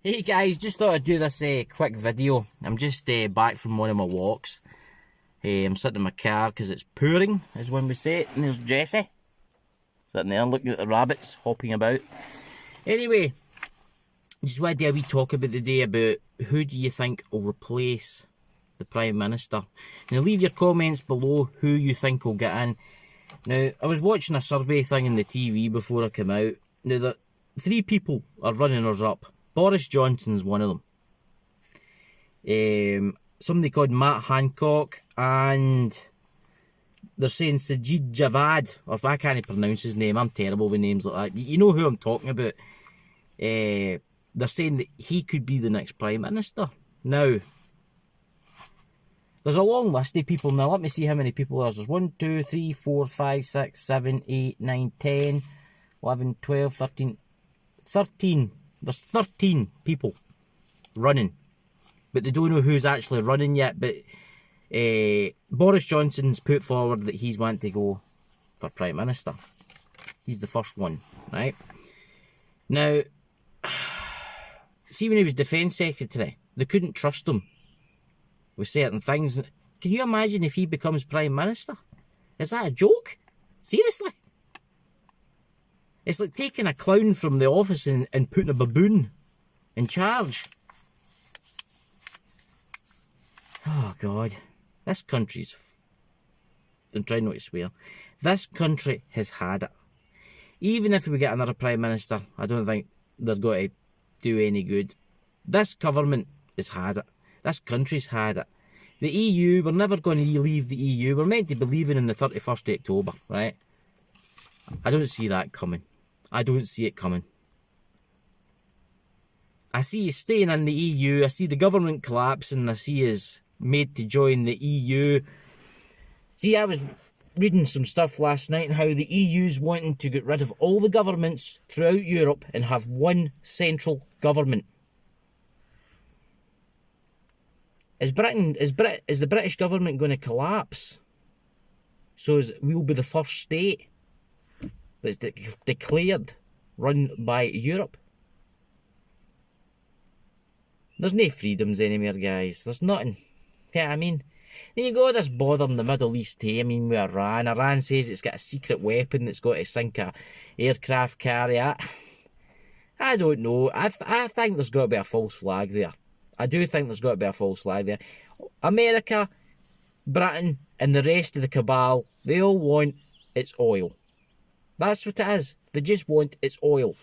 Hey guys, just thought I'd do this quick video. I'm just back from one of my walks. I'm sitting in my car because it's pouring, is when we say it. And there's Jessie sitting there looking at the rabbits hopping about. Anyway, just wanted to do a wee talk about the day about who do you think will replace the Prime Minister. Now leave your comments below who you think will get in. Now, I was watching a survey thing on the TV before I came out. Now, that 3 people are running us up. Boris Johnson's one of them. Somebody called Matt Hancock, and they're saying Sajid Javad, or I can't pronounce his name, I'm terrible with names like that. You know who I'm talking about. They're saying that he could be the next Prime Minister. Now, there's a long list of people. Now, let me see how many people there's 1, 2, 3, 4, 5, 6, 7, 8, 9, 10, 11, 12, 13, 13. There's 13 people running, but they don't know who's actually running yet. But Boris Johnson's put forward that he's wanting to go for Prime Minister. He's the first one, right? Now, see, when he was Defence Secretary, they couldn't trust him with certain things. Can you imagine if he becomes Prime Minister? Is that a joke? Seriously? It's like taking a clown from the office and putting a baboon in charge. Oh, God. This country's... I'm trying not to swear. This country has had it. Even if we get another Prime Minister, I don't think they're going to do any good. This government has had it. This country's had it. The EU, we're never going to leave the EU. We're meant to be leaving on the 31st of October, right? I don't see that coming. I don't see it coming. I see you staying in the EU. I see the government collapsing. I see us made to join the EU. See, I was reading some stuff last night on how the EU's wanting to get rid of all the governments throughout Europe and have one central government. Is the British government going to collapse? So we'll be the first state that's declared run by Europe. There's no freedoms anymore, guys. There's nothing. Yeah, I mean, there you go, this bother in the Middle East, hey? I mean, with Iran. Iran says it's got a secret weapon that's got to sink a aircraft carrier. I don't know. I think there's got to be a false flag there. I do think there's got to be a false flag there. America, Britain, and the rest of the cabal, they all want its oil. That's what it is. They just want its oil.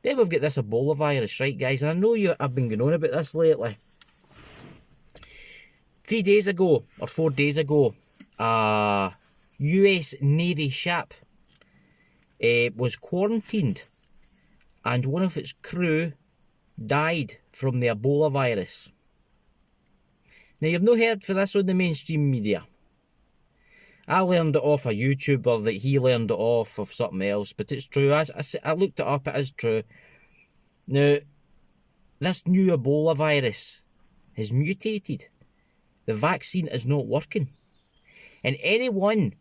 Then we've got this Ebola virus, right, guys? And I know I've been going on about this lately. 3 days ago, or 4 days ago, a US Navy ship was quarantined, and one of its crew died from the Ebola virus. Now, you've not heard for this on the mainstream media. I learned it off a YouTuber that he learned it off of something else, but it's true. I looked it up, it is true. Now, this new Ebola virus has mutated. The vaccine is not working. And anyone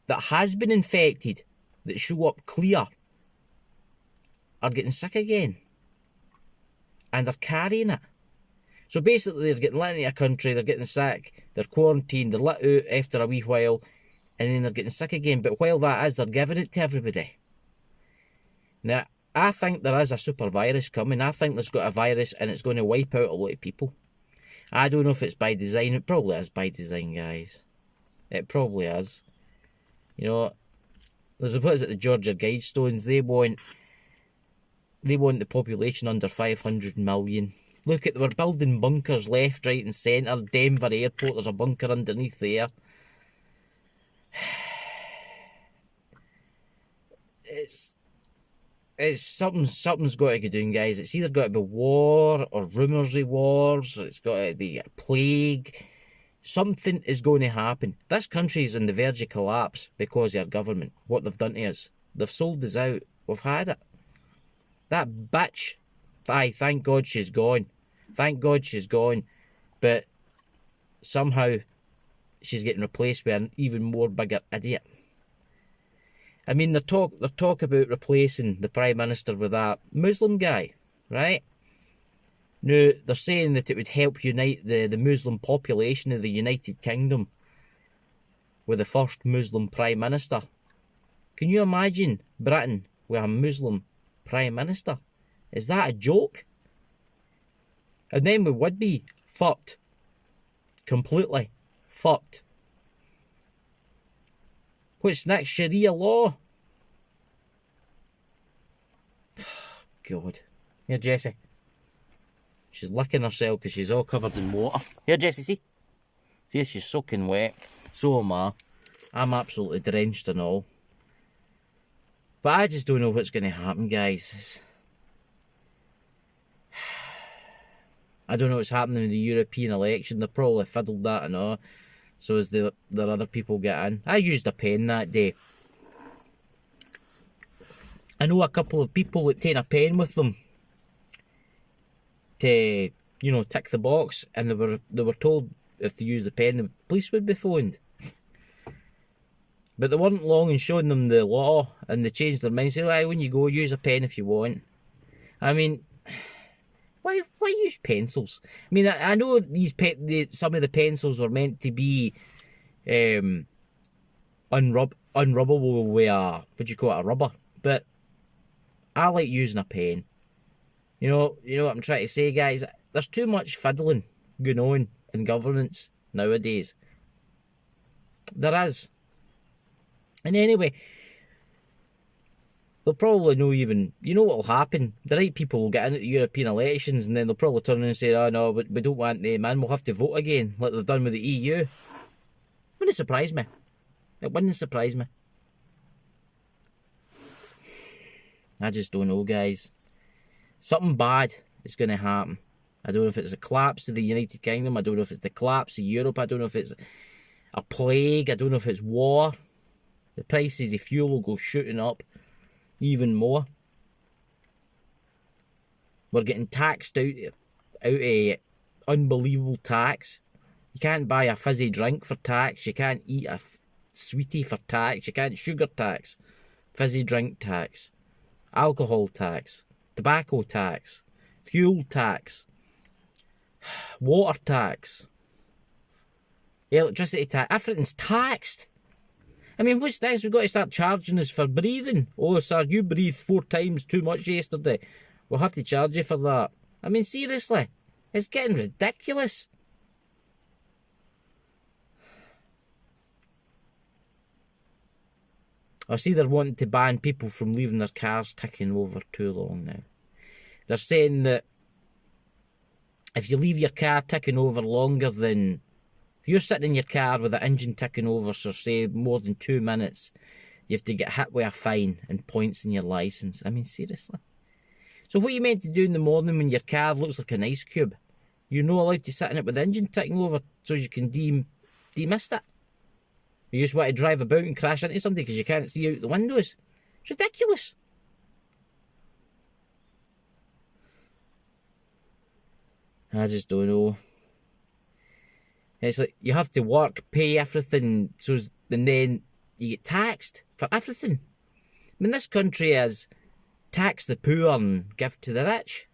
that has been infected, that show up clear, are getting sick again. And they're carrying it. So basically, they're getting let into a country, they're getting sick, they're quarantined, they're let out after a wee while, and then they're getting sick again. But while that is, they're giving it to everybody. Now, I think there is a super virus coming. I think there's got a virus and it's going to wipe out a lot of people. I don't know if it's by design. It probably is by design, guys. It probably is. You know, there's what is it, the Georgia Guidestones. They want the population under 500 million. Look at, we're building bunkers left, right and centre. Denver Airport, there's a bunker underneath there. Something's got to get doing, guys. It's either got to be war or rumours of wars. Or it's got to be a plague. Something is going to happen. This country is on the verge of collapse because of our government. What they've done to us. They've sold us out. We've had it. That bitch, thank God she's gone. Thank God she's gone. But somehow she's getting replaced with an even more bigger idiot. I mean, they're talk about replacing the Prime Minister with that Muslim guy, right? Now, they're saying that it would help unite the Muslim population of the United Kingdom with the first Muslim Prime Minister. Can you imagine Britain with a Muslim Prime Minister? Is that a joke? And then we would be fucked. Completely fucked. What's next? Sharia law? God. Here, Jessie. She's licking herself because she's all covered in water. Here, Jessie, see? See, she's soaking wet. So am I. I'm absolutely drenched and all. But I just don't know what's going to happen, guys. I don't know what's happening in the European election. They probably fiddled that and all. So as there other people get in. I used a pen that day. I know a couple of people that take a pen with them to, tick the box, and they were told if they use the pen, the police would be phoned. But they weren't long in showing them the law, and they changed their mind. Say, when you go, use a pen if you want. I mean, why use pencils? I mean, I know some of the pencils were meant to be unrubbable with a rubber, but I like using a pen. You know what I'm trying to say, guys? There's too much fiddling going on in governments nowadays. There is. And anyway, they'll probably know even, what will happen? The right people will get into the European elections, and then they'll probably turn around and say, oh no, but we don't want them in, we'll have to vote again, like they've done with the EU. Wouldn't surprise me. It wouldn't surprise me. I just don't know, guys. Something bad is going to happen. I don't know if it's a collapse of the United Kingdom. I don't know if it's the collapse of Europe. I don't know if it's a plague. I don't know if it's war. The prices of fuel will go shooting up even more. We're getting taxed out of unbelievable tax. You can't buy a fizzy drink for tax. You can't eat a sweetie for tax. You can't sugar tax. Fizzy drink tax. Alcohol tax. Tobacco tax. Fuel tax. Water tax. Electricity tax. Everything's taxed. I mean, what's next? We've got to start charging us for breathing. Oh, sir, you breathed 4 times too much yesterday. We'll have to charge you for that. I mean, seriously. It's getting ridiculous. I see they're wanting to ban people from leaving their cars ticking over too long now. They're saying that if you leave your car ticking over longer than... If you're sitting in your car with the engine ticking over, so say more than 2 minutes, you have to get hit with a fine and points in your licence. I mean, seriously. So what are you meant to do in the morning when your car looks like an ice cube? You're not allowed to sit in it with the engine ticking over so you can demist it. You just want to drive about and crash into something because you can't see out the windows. It's ridiculous. I just don't know. It's like you have to work, pay everything, and then you get taxed for everything. I mean, this country has tax the poor and give to the rich.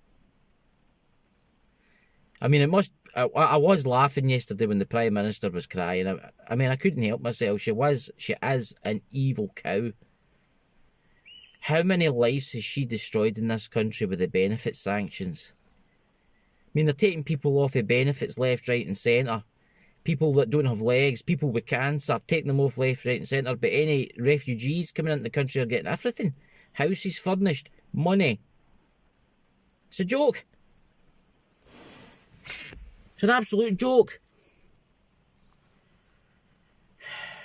I mean, it must... I was laughing yesterday when the Prime Minister was crying. I mean, I couldn't help myself. She is an evil cow. How many lives has she destroyed in this country with the benefit sanctions? I mean, they're taking people off of benefits left, right and centre. People that don't have legs, people with cancer, taking them off left, right and centre. But any refugees coming into the country are getting everything. Houses furnished, money. It's a joke. It's an absolute joke.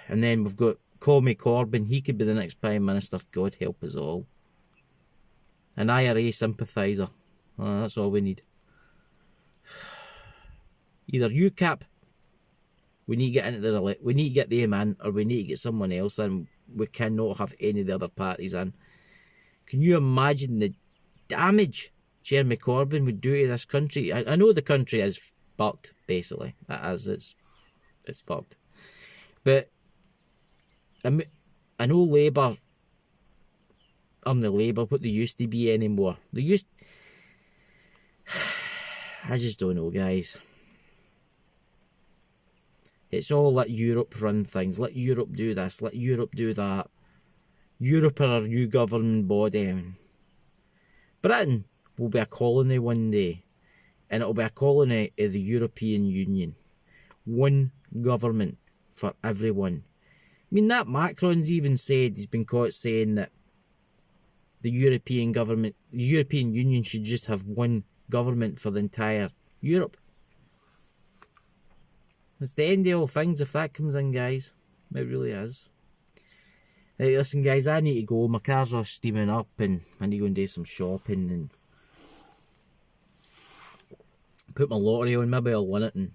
And then we've got Commie Corbyn. He could be the next Prime Minister. God help us all. An IRA sympathiser. Oh, that's all we need. Either UKIP, we need to get into we need to get them in, or we need to get someone else in. We cannot have any of the other parties in. Can you imagine the damage Jeremy Corbyn would do to this country? I know the country is fucked, basically. It's fucked. But I know Labour the Labour, what they used to be anymore. I just don't know, guys. It's all let Europe run things. Let Europe do this. Let Europe do that. Europe are our new governing body. Britain will be a colony one day. And it'll be a colony of the European Union. One government for everyone. I mean, that Macron's even said, he's been caught saying that the European Union should just have one government for the entire Europe. It's the end of all things if that comes in, guys. It really is. Right, listen, guys, I need to go. My car's all steaming up and I need to go and do some shopping and put my lottery on. Maybe I'll win it and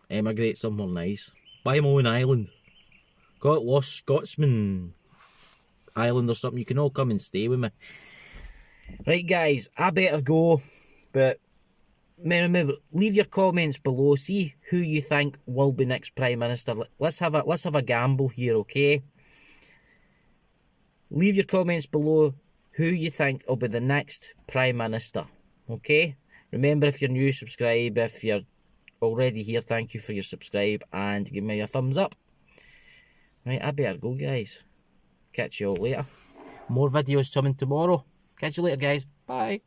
emigrate somewhere nice. Buy my own island. Got Lost Scotsman Island or something. You can all come and stay with me. Right, guys, I better go. But remember, leave your comments below. See who you think will be next Prime Minister. Let's have a gamble here, okay? Leave your comments below who you think will be the next Prime Minister, okay? Remember, if you're new, subscribe. If you're already here, thank you for your subscribe and give me a thumbs up. Right, I better go, guys. Catch you all later. More videos coming tomorrow. Catch you later, guys. Bye.